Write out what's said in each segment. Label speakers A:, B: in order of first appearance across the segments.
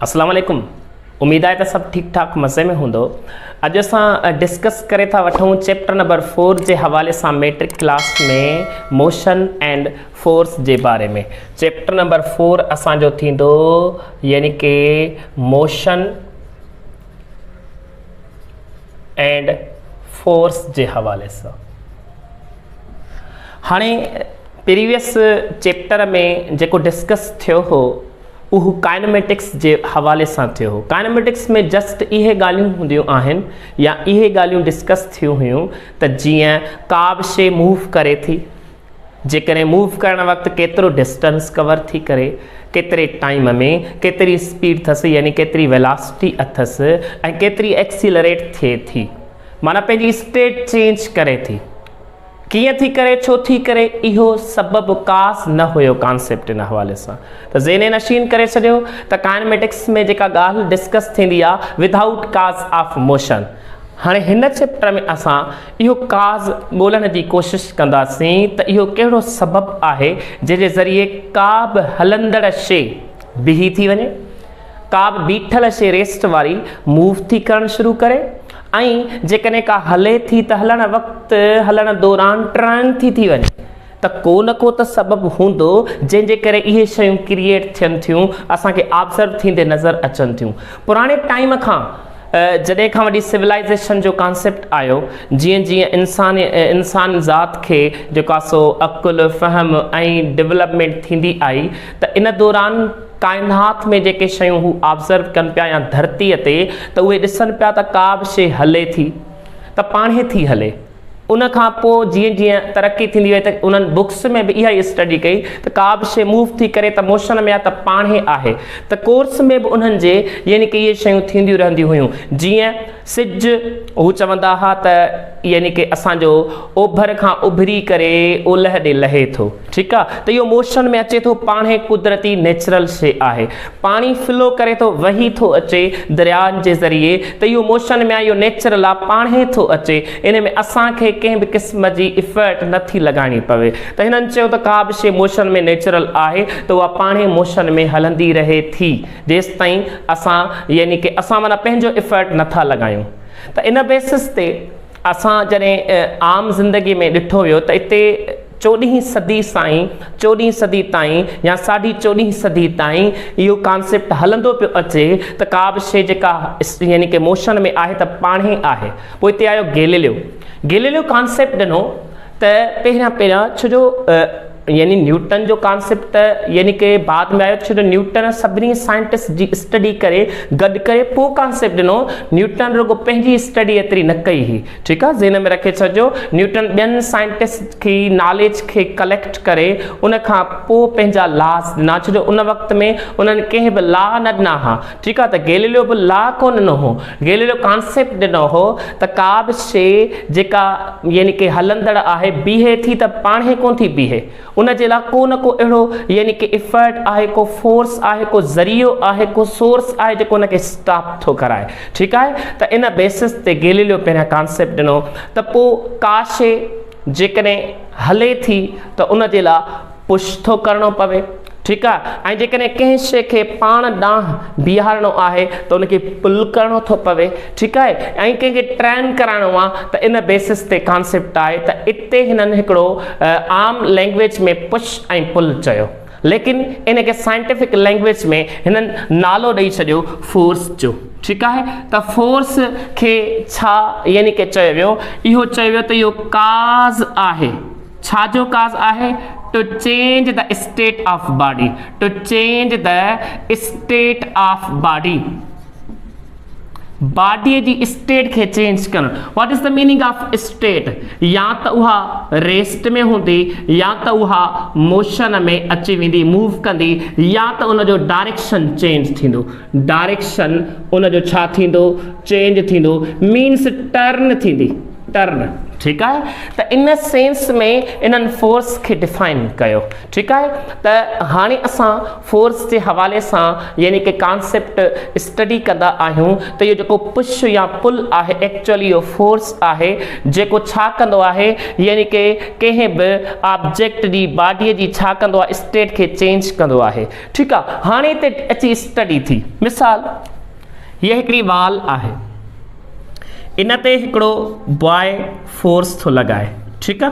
A: अस्सलाम वालेकुम। उम्मीद है तो सब ठीक ठाक मज़े में हूंदो। अज असां डिस्कस करे था वठूं चैप्टर नंबर 4 के हवाले से मैट्रिक क्लास में मोशन एंड फोर्स के बारे में। चैप्टर नंबर 4 असांजो थींदो यानी कि मोशन एंड फोर्स के हवाले से। हाणे प्रीवियस चैप्टर में जो डिस्कस थियो हो उह काइनेमेटिक्स के हवाले से थियो हो। काइनेमेटिक्स में जस्ट इहे गालियों हुंदियूं आहिनि या इहे गालियों डिस्कस थियूं हुयूं त जियां का बि शइ मूव करे थी, जेकॾहिं मूव करण वक्त केतिरो डिस्टेंस कवर थी करे, केतिरे टाइम में केतिरी स्पीड अथसि यानी केतिरी वेलासिटी अथसि ऐं केतिरी एक्सीलरेट थिए थी, माना पंहिंजी स्टेट चेंज करे थी। किए थी करे, छो थी करे, इहो सबब कास न हुयो कॉन्सेप्ट इन हवाले से। तो ज़ेने नशीन करे छॾियो त काइनेमेटिक्स में जेका ॻाल्हि डिस्कस थींदी आहे विदाउट काज़ ऑफ मोशन। हाणे हिन चैप्टर में असां इहो काज़ ॻोल्हण जी कोशिशि कंदासीं त इहो कहिड़ो सबब आहे जंहिंजे ज़रिए का बि हलंदड़ शइ बीही थी वञे, का बि बीठल शइ रेस्ट वारी मूव थी करणु शुरू करे, ऐं जेकॾहिं का हले थी त हलण वक़्तु हलण दौरान टर्न थी वञे त को न को त सबबु हूंदो जंहिंजे करे इहे शयूं क्रिएट थियनि थियूं, असांखे ऑब्ज़र्व थींदे नज़र अचनि थियूं। पुराणे टाइम खां जॾहिं खां वॾी सिविलाइज़ेशन जो कॉन्सेप्ट आयो, जीअं जीअं इंसान ज़ात खे जेका सो अकुल फ़हम ऐं डेवलपमेंट थींदी आई त इन दौरान काइनात में जेके शयूं हू ऑब्ज़र्व कनि पिया या धरतीअ ते त उहे ॾिसनि पिया त का बि शइ हले थी त पाणे थी हले। उन खां पोइ जीअं जीअं तरक़ी थींदी वई त उन्हनि बुक्स में बि इहा ई स्टडी कई त का बि शइ मूव थी करे त मोशन में आहे त पाणे आहे। त कोर्स में बि उन्हनि जे यानी कि इहे शयूं थींदियूं रहंदियूं हुयूं। जीअं सिज हू चवंदा हुआ त यानी कि असांजो ओभर खां उभरी करे ओलह ॾे लहे थो, ठीकु आहे, त इहो मोशन में अचे थो, पाणे कुदरती नेचुरल शइ आहे। पाणी फ्लो करे थो, वही थो अचे दरियानि जे ज़रिए, त इहो मोशन में आहे, इहो नेचुरल आहे, पाणे थो अचे। इन में असांखे कंहिं बि क़िस्म जी इफर्ट नथी लॻाइणी पवे। त हिननि चयो त का बि शइ मोशन में नेचुरल आहे त उहा पाणे मोशन में हलंदी रहे थी जेसि ताईं असां यानी कि असां माना पंहिंजो इफर्ट नथा लॻायूं। त इन बेसिस ते असां जॾहिं आम ज़िंदगी में ॾिठो वियो त हिते 14हीं सदी ताईं या 14.5 सदी ताईं इहो कॉन्सेप्ट हलंदो पियो अचे त का बि शइ जेका यानी कि मोशन में आहे त पाणे आहे। पोइ हिते आयो गैलीलियो कॉन्सेप्ट ॾिनो त पहिरियां छो जो यानी न्यूटन जो कॉन्सेप्ट यानी कि बाद में आयो, छो जो न्यूटन सभिनी साइंटिस्ट जी स्टडी करे गॾु करे पोइ कॉन्सेप्ट ॾिनो। न्यूटन रुगो पंहिंजी स्टडी एतिरी न कई हुई, ठीकु आहे, ज़हन में रखे छॾियो। न्यूटन ॿियनि साइंटिस्ट की नॉलेज खे कलेक्ट करे उन खां पोइ पंहिंजा लॉस ॾिना, छो जो उन वक़्त में उन्हनि कंहिं बि लॉ न ॾिना हुआ, ठीकु आहे। त गैलीलियो बि लॉ कोन ॾिनो हो, गैलीलियो कॉन्सेप्ट ॾिनो हो त का बि शइ जेका यानी कि हलंदड़ आहे बीहे थी त पाणे कोन थी बीहे, उन जे लाइ को न को अहिड़ो यानी कि इफर्ट आहे, को फोर्स आहे, को ज़रियो आहे, को सोर्स आहे जेको उनखे स्टॉप थो कराए, ठीकु आहे। त इन बेसिस ते गैलीलियो पहिरियां कॉन्सेप्ट ॾिनो त पोइ का शइ जेकॾहिं हले थी त उन जे लाइ पुश थो करिणो पवे, ठीकु आहे, ऐं जेकॾहिं कंहिं शइ खे पाण ॾांहुं बीहारणो आहे त उनखे पुल करिणो थो पवे, ठीकु आहे, ऐं कंहिंखे ट्रेन कराइणो आहे त इन बेसिस ते कॉन्सेप्ट आहे। त इते हिननि हिकिड़ो आम लैंग्वेज में पुश ऐं पुल चयो, लेकिन इनखे साइंटिफिक लैंग्वेज में हिननि नालो ॾेई छॾियो फोर्स जो, ठीकु आहे। त फोर्स खे छा यानी कि चयो वियो, इहो चयो वियो त इहो काज़ आहे। छा जो काज़ आहे? To change the state of body, to change the state of body, बॉडीअ जी स्टेट खे चेंज करणु। What is the meaning of state? या त उहा रेस्ट में हूंदी, या त उहा मोशन में अची वेंदी, मूव कंदी, या त उनजो डायरेक्शन चेंज थींदो। डायरेक्शन उनजो छा थींदो? चेंज थींदो, मीन्स टर्न थींदी, टर्न, ठीक है। तो इन सेंस में इन फोर्स के डिफाइन कयो, ठीक है। तो हाँ असां फोर्स के हवाले से यानी कि कॉन्सेप्ट स्टडी कंदा आहियूं तो ये जो पुश या पुल है एक्चुअली यो फोर्स है जो छा कंदो है यानी कि कंहिं भी ऑब्जेक्ट की बॉडी की छा कंदो है स्टेट के चेंज कंदो है, ठीक है। हाँ इतने अची स्टडी थी, मिसाल ये हिकड़ी वाल है, इन ते हिकड़ो बॉय फोर्स तो लगाए, ठीक है।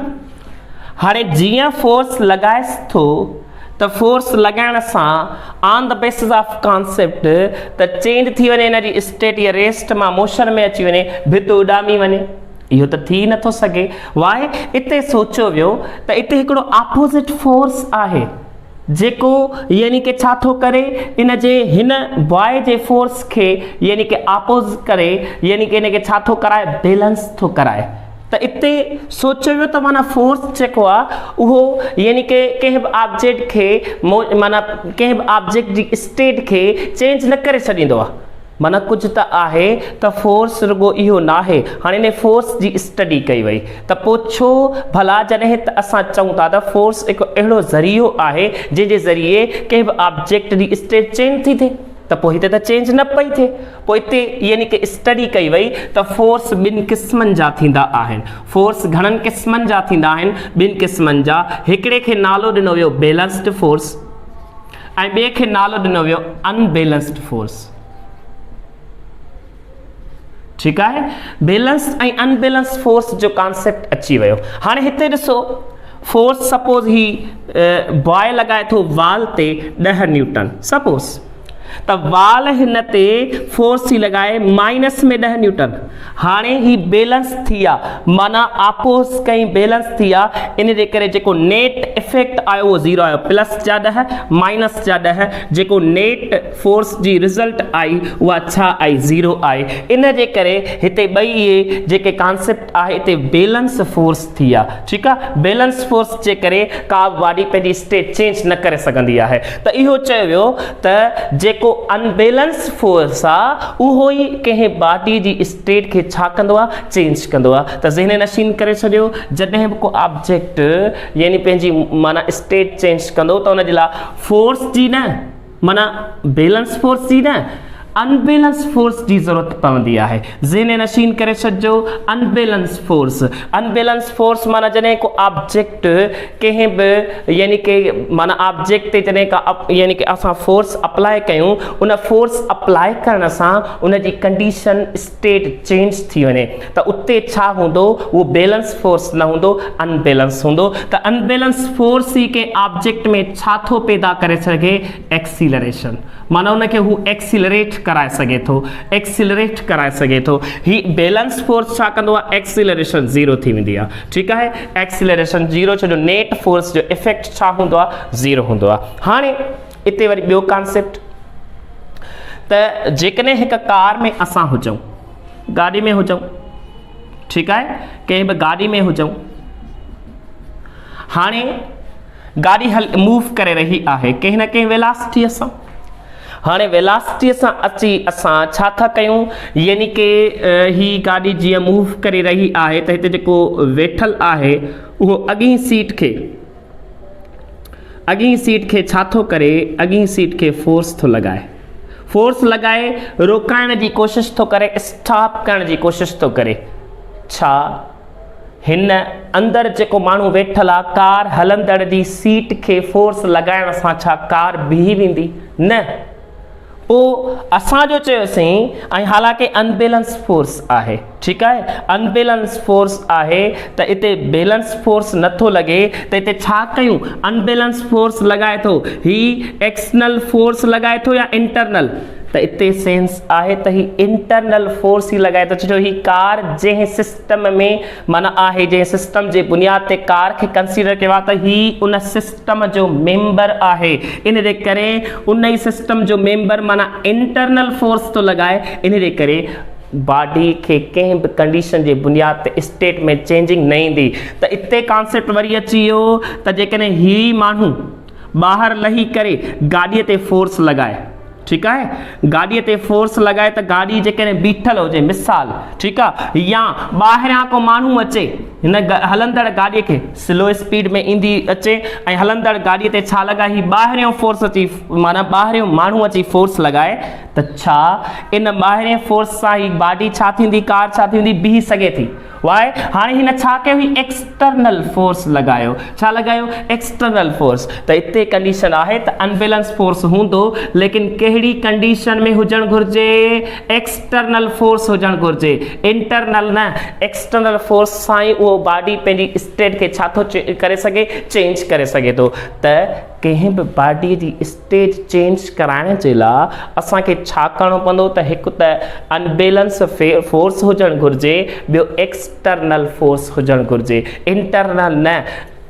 A: हाँ जियां फोर्स लगाएस तो फोर्स लगाइण से on the basis of concept तो चेंज थी वने इन जी स्टेट या रेस्ट में मोशन में अची वने, भित उडामी वने, यो तो थी नथो सके। वाए इते सोचो वियो तो इते हिकड़ो ऑपोजिट फोर्स है जेको यानी कि छा थो करे इन जे हिन बॉय जे फोर्स के यानी कि अपोज करे यानी कि इन के छा थो कराए बैलेंस थो कराए। तो इते सोचो वियो तो माना फोर्स जेको आ उहो यानी कि कंहिं बि ऑब्जेक्ट के माना कंहिं बि ऑब्जेक्ट जी स्टेट के चेंज न करे छॾींदो आहे, माना कुछ तो है तो फोर्स रुगो इहो ना है। हाँ इन फोर्स की स्टडी कई वही तो छो भला जैसे तो असां चऊं था तो फोर्स एक अड़ो जरियो है जैसे जरिए कंहिं भी ऑब्जेक्ट की स्टेट चेंज थी थे तो हिते तो चेंज न पई थे। इते यानी कि स्टडी कई वही तो फोर्स बिन किस्मन जा थींदा आहिनि, फोर्स घणन किस्मन जा थींदा आहिनि, बिन किस्मन जा। हिकड़े के नालो दिनो वियो बैलेंस्ड फोर्स ऐं ॿिए खे नालो दिनो वियो अनबैलेंस्ड फोर्स, ठीक है। बैलेंस एंड अनबैलेंस फोर्स जो कॉन्सेप्ट अची वियो। हाँ हिते ॾिसो फोर्स सपोज ही बॉय लगाए थो वाल ते 10 न्यूटन सपोज, तो वाल हिन ते फोर्स ही लगाए माइनस में 10 न्यूटन। हाँ ही बैलेंस थी माना अपोज कई बैलेंस थी इन जे करे जेको नेट इफेक्ट आयो वो 0 आयो, प्लस जा 10 माइनस जा 10 जेको नेट फोर्स जी रिजल्ट आई वह छा आई 0 आई। इन जे करे हिते बई ये जेके कॉन्सेप्ट आहे इते बैलेंस फोर्स थी, ठीक है। बैलेंस फोर्स जे करे का बॉडी पंहिंजी स्टेट चेंज न करे सघंदी आहे। तो इहो चयो वियो त जेको अनबैलेंस फोर्स उहो ही कंहिं बॉडी जी स्टेट के छा कंदो आहे चेंज कंदो आहे। तो ज़हन नशीन करे छॾियो जॾहिं भी को ऑब्जेक्ट यानी पंहिंजी माना स्टेट चेंज कंदो तो उन जे लाइ फोर्स जी न माना बैलेंस फोर्स जी न अनबैलेंस फोर्स की जरूरत पवंदी है। ज़हन नशीन करे छो अनबैलेंस फोर्स माना जैसे को ऑब्जेक्ट कहीं भी यानी कि माना ऑब्जेक्ट ते जैसे का यानी कि असां फोर्स अप्लाई कयूं उन फोर्स अप्लाई करण से उन जी कंडीशन स्टेट चेंज थी वने तो उते छा होंदो वो बैलेंस फोर्स न होंदो अनबैलेंस होंदो। तो अनबैलेंस फोर्स ही के ऑब्जेक्ट में छा थो पैदा करे सके एक्सीलरेशन, माना उन के हु एक्सीलरेट कराए सके थो, एक्सीलरेट कराए सके थो। ही बैलेंस फोर्स छा कंदो आहे एक्सीलरेशन 0 थी वेंदी आहे, ठीक है। एक्सीलरेशन 0 छो जो नेट फोर्स जो इफेक्ट छा होंदो आहे 0 होंदो आहे। हाणे इते वरी ॿियो कॉन्सेप्ट त जेकॾहिं हिकु कार में असां हुजूं, गाड़ी में हुजूं, ठीक है, कंहिं बि गाड़ी में हुजूं, हाणे गाड़ी मूव करे रही आहे कंहिं न कंहिं वेलासिटीअ सां। हाँ वेलासिटी से अची असां छा था कयूं यानी कि ही गाड़ी जीअं मूव करे रही है तो हिते जेको वेठल है वो अॻी सीट के छा थो करे अॻी सीट के फोर्स थो लगाए रोकाइण जी कोशिश थो करे, स्टॉप करण जी कोशिश थो करे। छा हिन अंदर जेको माण्हू वेठल आहे कार हलंदड़ जी सीट के फोर्स लगाइण सां छा कार बीही वेंदी न, ओ असां जो चयोसीं ऐं हालांकि अनबैलेंस फोर्स है, ठीक है। अनबैलेंस फोर्स है तो इते बैलेंस फोर्स नथो लगे तो इते छा कयूं अनबैलेंस फोर्स लगाए थो ही एक्सटर्नल फोर्स लगाए थो या इंटरनल, तो इते सेंस है तो ही इंटरनल फोर्स ही लगाए तो छो ही कार जैं सिस्टम में माना है जैं सिस्टम जे बुनियाद ते कार के कंसीडर कयो तो ही उन सिस्टम जो मेंबर है। इन जे करे उन ही सिस्टम जो मेंबर माना इंटरनल फोर्स तो लगाए, इन जे करे बॉडी के कंहिं भी कंडीशन के बुनियाद ते स्टेट में चेंजिंग न ईंदी। तो इते कॉन्सेप्ट वरी अची वियो त जेकॾहिं ही माण्हू बाहर लही करे गाड़ीअ ते फोर्स लगाए, ठीकु आहे, गाॾीअ ते फोर्स लॻाए त गाॾी जेकॾहिं बीठल हुजे मिसाल, ठीकु आहे, या ॿाहिरियां को माण्हू अचे हिन हलंदड़ गाॾीअ खे स्लो स्पीड में ईंदी अचे ऐं हलंदड़ गाॾीअ ते छा लॻाए, ही ॿाहिरियों फोर्स अची माना ॿाहिरियों माण्हू अची फोर्स लॻाए त छा इन ॿाहिरें फोर्स सां ही गाॾी छा थींदी, कार छा थींदी, बीह सघे थी। वाए हाणे हिन छा कयो, ही एक्सटर्नल फोर्स लॻायो, छा लॻायो, एक्सटर्नल फोर्स। त हिते कंडीशन आहे त अनबैलेंस फोर्स हूंदो, लेकिन कहिड़ी कंडीशन में हुजणु घुरिजे, एक्सटर्नल फोर्स हुजणु घुरिजे, इंटरनल न। एक्सटर्नल फोर्स सां ई उहो बॉडी पंहिंजी स्टेट खे छा थो करे सघे, चेंज करे सघे थो। त कंहिं बि बॉडीअ जी स्टेट चेंज कराइण जे लाइ असांखे छा करिणो पवंदो, त हिकु त अनबैलेंस फोर्स हुजणु घुरिजे, ॿियो एक्सटर्नल फोर्स हुजणु घुरिजे, इंटरनल न,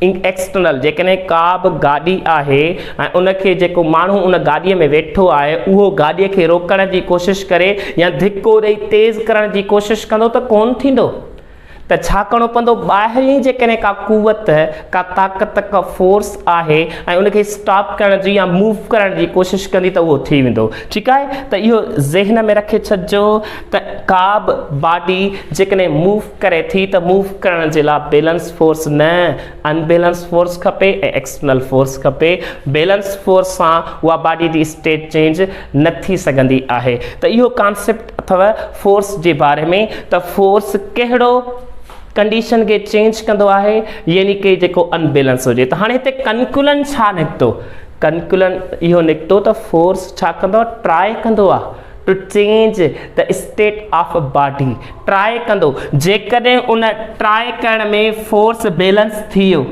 A: एक्सटर्नल। जेकॾहिं का बि गाॾी आहे ऐं उनखे जेको माण्हू उन गाॾीअ में वेठो आहे उहो गाॾीअ खे रोकण जी कोशिशि करे या धिको ॾेई तेज़ करण जी कोशिशि कंदो त कोन थींदो। त छा करिणो पवंदो, ॿाहिरीं जेकॾहिं का कुवत, का ताक़त, का फोर्स आहे ऐं उनखे स्टॉप करण जी या मूव करण जी कोशिशि कंदी त उहो थी वेंदो। ठीकु आहे, त इहो ज़हन में रखे छॾिजो त का बि बॉडी जेकॾहिं मूव करे थी त मूव करण जे लाइ बैलेंस फोर्स न, अनबैलेंस फोर्स खपे ऐं एक्सटर्नल फोर्स खपे। बैलेंस फोर्स सां उहा बॉडी जी स्टेट चेंज न थी सघंदी आहे। त इहो कॉन्सेप्ट अथव फोर्स जे बारे में, त फोर्स कहिड़ो कंडीशन के चेंज कंदो आहे, यानी कि जेको अनबैलेंस हुजे। त हाणे हिते कंक्लूजन छा निकितो, कंक्लूजन इहो निकितो त फोर्स छा कंदो, ट्राई कंदो आहे to change the state of body, try कंदो। जेकॾहिं उन ट्राई करण में फोर्स बैलेंस थी वियो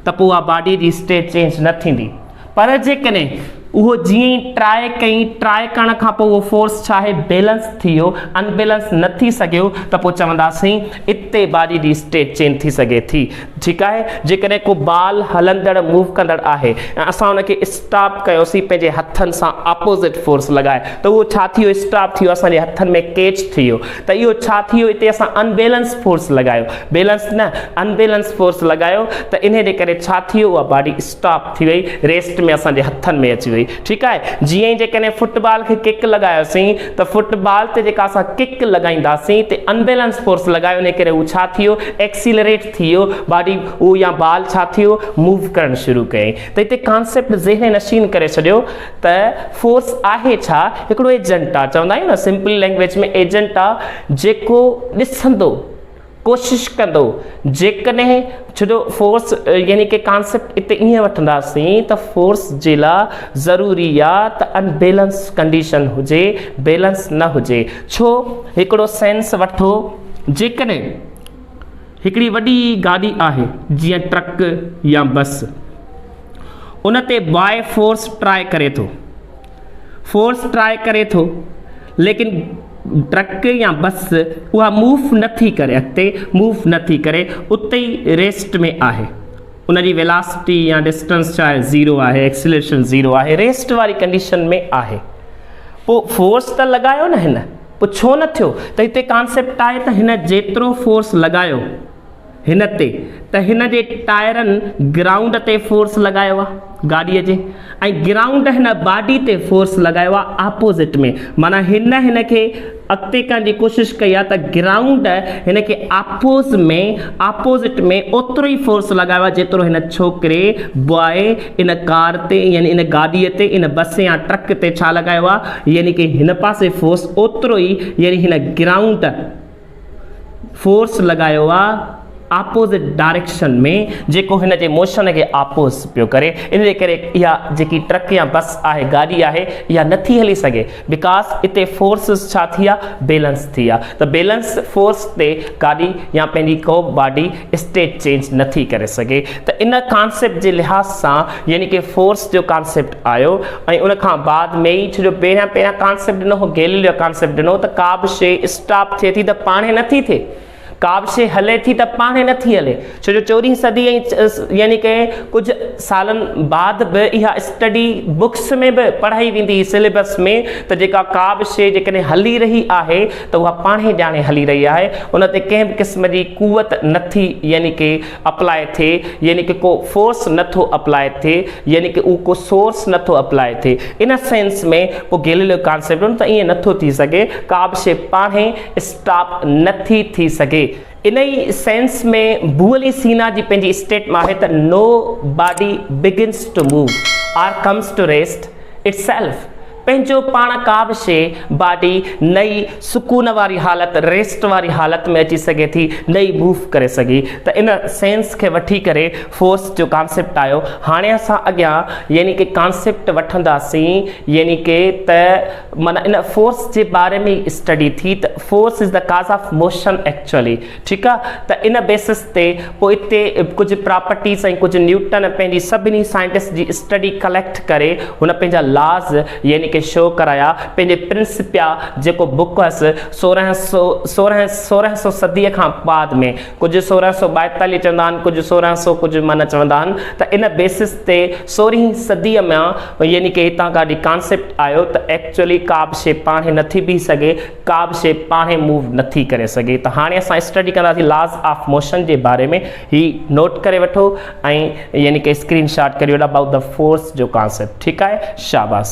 A: त पोइ उहा बॉडी जी स्टेट चेंज न थींदी। पर जेकॾहिं उहो जीअं ई ट्राई कई, ट्राई करण खां पोइ उहो फोर्स छा आहे, बैलेंस थी वियो, अनबैलेंस न थी सघियो, त पोइ चवंदासीं इते बॉडी जी स्टेट चेंज थी सघे थी। ठीकु आहे, जेकॾहिं को बाल हलंदड़ मूव कंदड़ आहे ऐं असां उनखे स्टॉप कयोसीं पंहिंजे हथनि सां अपोज़िट फोर्स लॻाए, त उहो छा थी वियो, स्टॉप थी वियो, असांजे हथनि में कैच थी वियो। त इहो छा थी वियो, हिते असां अनबैलेंस फोर्स लॻायो, बैलेंस न अनबैलेंस फोर्स लॻायो, त इन जे करे छा थी वियो, उहा बॉडी स्टॉप थी वई, रेस्ट में असांजे हथनि में अची वई। ठीकु आहे, जीअं ई जेकॾहिं फुटबॉल खे किक लॻायोसीं त फुटबॉल ते जेका असां किक लॻाईंदासीं त अनबैलेंस फोर्स लॻायो, इन करे उहो छा थी वियो, एक्सीलरेट थी वियो, बॉडी उहो या बाल छा थी वियो, मूव करणु शुरू कयईं। त हिते कॉन्सेप्ट ज़हन नशीन करे छॾियो त फोर्स आहे छा, हिकिड़ो एजेंट आहे, चवंदा आहियूं न सिंपल लैंग्वेज में एजेंट आहे, जेको ॾिसंदो, कोशिश कंदो। जेकॾहिं छो फोर्स यानी कि कॉन्सेप्ट इते ईअं वठंदासीं त फोर्स जे लाइ ज़रूरी आहे त अनबैलेंस कंडीशन हुजे, बैलेंस न हुजे। छो, हिकिड़ो सेंस वठो, जेकॾहिं हिकिड़ी वॾी गाॾी आहे जीअं ट्रक या बस, उन ते बाय फोर्स ट्राई करे थो, फोर्स ट्राई करे थो, लेकिन ट्रक या बस उहा मूव नथी करे, अॻिते मूव नथी करे, उते ई रेस्ट में आहे, उनजी वेलासिटी या डिस्टेंस छा आहे, ज़ीरो आहे, एक्सीलरेशन ज़ीरो आहे, रेस्ट वारी कंडीशन में आहे। पोइ फोर्स त लॻायो न हिन, पोइ छो न थियो, त हिते कॉन्सेप्ट आहे त हिन जेतिरो फोर्स लॻायो हिन ते, त हिन जे टायरनि ग्राउंड ते फोर्स लॻायो आहे गाॾीअ जे, ऐं ग्राउंड हिन बॉडी ते फोर्स लॻायो आहे अपोज़िट में, माना हिन खे अॻिते करण जी कोशिशि कई आहे त ग्राउंड हिन खे अपोज़िट में ओतिरो ई फोर्स लॻायो आहे जेतिरो हिन छोकिरे बॉय इन कार ते यानी इन गाॾीअ ते, इन बस या ट्रक ते छा लॻायो आहे, यानी कि हिन पासे फोर्स ओतिरो ई, यानी हिन ग्राउंड फोर्स लॻायो आहे अपोज़िट डायरेक्शन में, जेको हिन जे मोशन खे अपोज़ पियो करे। इन जे करे इहा जेकी ट्रक या बस आहे, गाॾी आहे, इहा नथी हली सघे, बिकॉज़ हिते फोर्सिस छा थी आहे, बैलेंस थी आहे। त बैलेंस फोर्स ते गाॾी या पंहिंजी को बॉडी स्टेट चेंज नथी करे सघे। त इन कॉन्सेप्ट जे लिहाज़ सां यानी कि फोर्स जो कॉन्सेप्ट आयो, ऐं उन खां बाद में ई छो जो पहिरियां कॉन्सेप्ट ॾिनो हो, गैलीलियो कॉन्सेप्ट ॾिनो त का बि शइ स्टॉप थिए थी त पाणे नथी थिए, का बि शइ हले थी त पाणे नथी हले, छो जो 14वीं सदी यानी कि कुझु सालनि बाद बि इहा स्टडी बुक्स में बि पढ़ाई वेंदी हुई सिलेबस में, त जेका का बि शइ जेकॾहिं हली रही आहे त उहा पाणे ॼाणे हली रही आहे, उन ते कंहिं बि क़िस्म जी कुवत नथी यानी कि अप्लाई थिए, यानी कि को फोर्स नथो अप्लाई थिए, यानी कि उहो को सोर्स नथो अप्लाई थिए। इन सेंस में पोइ गैलीलियो कॉन्सेप्ट त ईअं नथो थी सघे, का बि शइ पाणे स्टॉप नथी थी सघे। इन ई सेंस में बुअली सीना जी पंहिंजी स्टेटमेंट आहे त know body begins two move और कम्स टू रेस्ट इटसेल्फ। पंहिंजो पाण का बि शइ बॉडी नई सुकून वारी हालत, रेस्ट वारी हालत में अची सघे थी, नई मूव करे सघी। त इन सेंस खे वठी करे फोर्स जो कॉन्सेप्ट आयो। हाणे असां अॻियां यानी कि कॉन्सेप्ट वठंदासीं, यानी कि त माना इन फोर्स जे बारे में स्टडी थी त फोर्स इज़ द काज़ ऑफ मोशन एक्चुअली, ठीकु आहे। त इन बेसिस ते पोइ हिते कुझु प्रॉपर्टीज़ ऐं कुझु न्यूटन पंहिंजी सभिनी साइंटिस्ट जी स्टडी कलेक्ट करे हुन पंहिंजा लॉज़ यानी कि शो कराया, पंहिंजे प्रिंसिपिया जेको बुक हुअसि 1600 सदीअ खां बाद में, कुझु 1642 चवंदा आहिनि, कुझु 1600 कुझु माना चवंदा आहिनि। त इन बेसिस ते 16वीं सदीअ में यानी कि हितां खां कॉन्सेप्ट आयो त एक्चुअली का बि शइ पाणे नथी बीह सघे, का बि शइ पाणे मूव नथी करे सघे। त हाणे असां स्टडी कंदासीं लॉज़ ऑफ मोशन जे बारे में। ही नोट करे वठो ऐं यानी कि स्क्रीन शॉट करियो अबाउट द फोर्स जो कॉन्सेप्ट, ठीकु आहे, शाबाश।